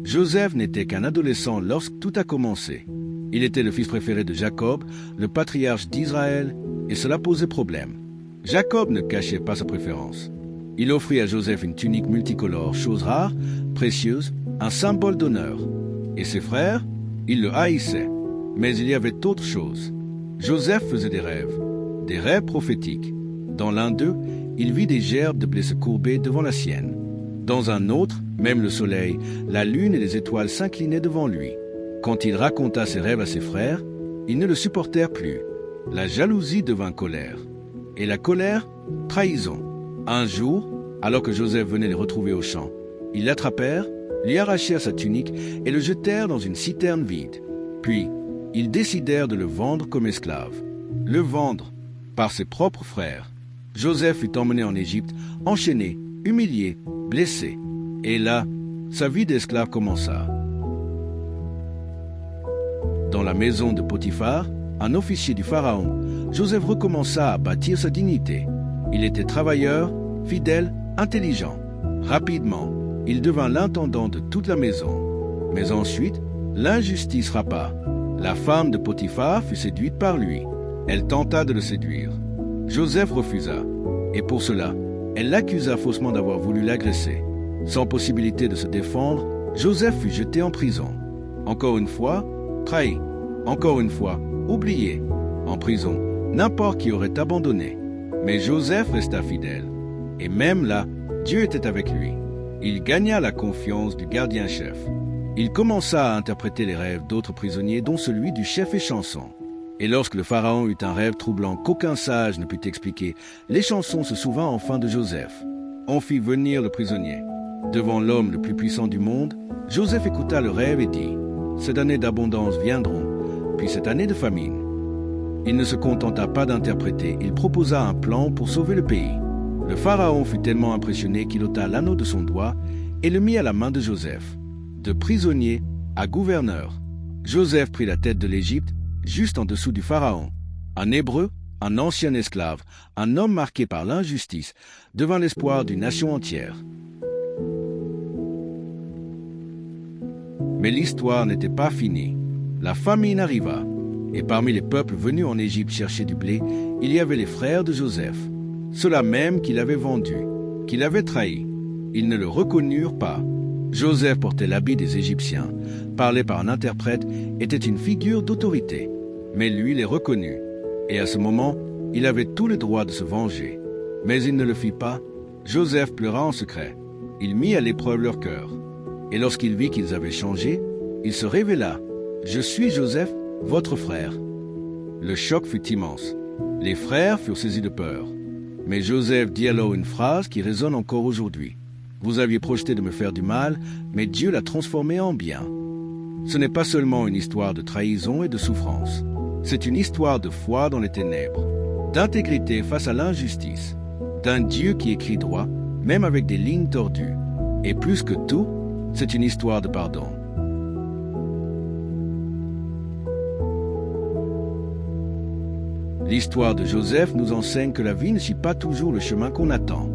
Joseph n'était qu'un adolescent lorsque tout a commencé. Il était le fils préféré de Jacob, le patriarche d'Israël, et cela posait problème. Jacob ne cachait pas sa préférence. Il offrit à Joseph une tunique multicolore, chose rare, précieuse, un symbole d'honneur. Et ses frères, ils le haïssaient. Mais il y avait autre chose. Joseph faisait des rêves prophétiques. Dans l'un d'eux, il vit des gerbes de blé se courber devant la sienne. Dans un autre, même le soleil, la lune et les étoiles s'inclinaient devant lui. Quand il raconta ses rêves à ses frères, ils ne le supportèrent plus. La jalousie devint colère. Et la colère, trahison. Un jour, alors que Joseph venait les retrouver au champ, ils l'attrapèrent, lui arrachèrent sa tunique et le jetèrent dans une citerne vide. Puis, ils décidèrent de le vendre comme esclave. Le vendre par ses propres frères. Joseph fut emmené en Égypte, enchaîné, humilié, blessé. Et là, sa vie d'esclave commença. Dans la maison de Potiphar, un officier du Pharaon, Joseph recommença à bâtir sa dignité. Il était travailleur, fidèle, intelligent. Rapidement, il devint l'intendant de toute la maison. Mais ensuite, l'injustice frappa. La femme de Potiphar fut séduite par lui. Elle tenta de le séduire. Joseph refusa. Et pour cela, elle l'accusa faussement d'avoir voulu l'agresser. Sans possibilité de se défendre, Joseph fut jeté en prison. Encore une fois, trahi. Encore une fois, oublié. En prison, n'importe qui aurait abandonné. Mais Joseph resta fidèle. Et même là, Dieu était avec lui. Il gagna la confiance du gardien-chef. Il commença à interpréter les rêves d'autres prisonniers, dont celui du chef échanson. Et lorsque le Pharaon eut un rêve troublant qu'aucun sage ne put expliquer, l'échanson se souvint enfin de Joseph. On fit venir le prisonnier. Devant l'homme le plus puissant du monde, Joseph écouta le rêve et dit « Cette année d'abondance viendront, puis cette année de famine. » Il ne se contenta pas d'interpréter, il proposa un plan pour sauver le pays. Le Pharaon fut tellement impressionné qu'il ôta l'anneau de son doigt et le mit à la main de Joseph. De prisonnier à gouverneur, Joseph prit la tête de l'Égypte, juste en dessous du Pharaon. Un Hébreu, un ancien esclave, un homme marqué par l'injustice, devint l'espoir d'une nation entière. Mais l'histoire n'était pas finie. La famine arriva, et parmi les peuples venus en Égypte chercher du blé, il y avait les frères de Joseph, ceux-là même qu'il avait vendus, qu'il avait trahis. Ils ne le reconnurent pas. Joseph portait l'habit des Égyptiens, parlait par un interprète, était une figure d'autorité. Mais lui les reconnut, et à ce moment, il avait tout le droit de se venger. Mais il ne le fit pas. Joseph pleura en secret. Il mit à l'épreuve leur cœur. Et lorsqu'il vit qu'ils avaient changé, il se révéla. « Je suis Joseph, votre frère. » Le choc fut immense. Les frères furent saisis de peur. Mais Joseph dit alors une phrase qui résonne encore aujourd'hui. « Vous aviez projeté de me faire du mal, mais Dieu l'a transformé en bien. » Ce n'est pas seulement une histoire de trahison et de souffrance. C'est une histoire de foi dans les ténèbres, d'intégrité face à l'injustice, d'un Dieu qui écrit droit, même avec des lignes tordues. Et plus que tout, c'est une histoire de pardon. L'histoire de Joseph nous enseigne que la vie ne suit pas toujours le chemin qu'on attend.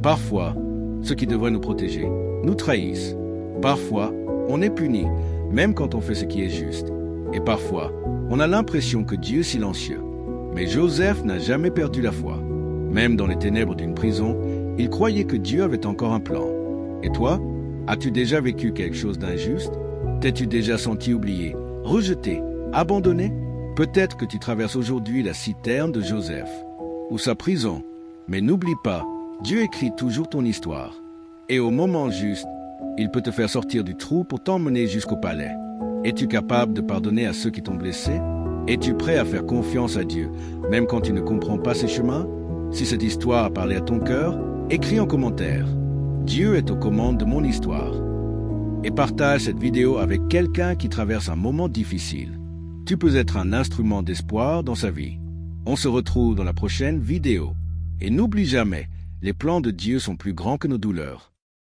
Parfois, ceux qui devraient nous protéger nous trahissent. Parfois, on est puni, même quand on fait ce qui est juste. Et parfois, on a l'impression que Dieu est silencieux. Mais Joseph n'a jamais perdu la foi. Même dans les ténèbres d'une prison, il croyait que Dieu avait encore un plan. Et toi, as-tu déjà vécu quelque chose d'injuste? T'es-tu déjà senti oublié, rejeté, abandonné? Peut-être que tu traverses aujourd'hui la citerne de Joseph, ou sa prison. Mais n'oublie pas, Dieu écrit toujours ton histoire. Et au moment juste, il peut te faire sortir du trou pour t'emmener jusqu'au palais. Es-tu capable de pardonner à ceux qui t'ont blessé? Es-tu prêt à faire confiance à Dieu, même quand tu ne comprends pas ses chemins? Si cette histoire a parlé à ton cœur, écris en commentaire. Dieu est aux commandes de mon histoire. Et partage cette vidéo avec quelqu'un qui traverse un moment difficile. Tu peux être un instrument d'espoir dans sa vie. On se retrouve dans la prochaine vidéo. Et n'oublie jamais, les plans de Dieu sont plus grands que nos douleurs.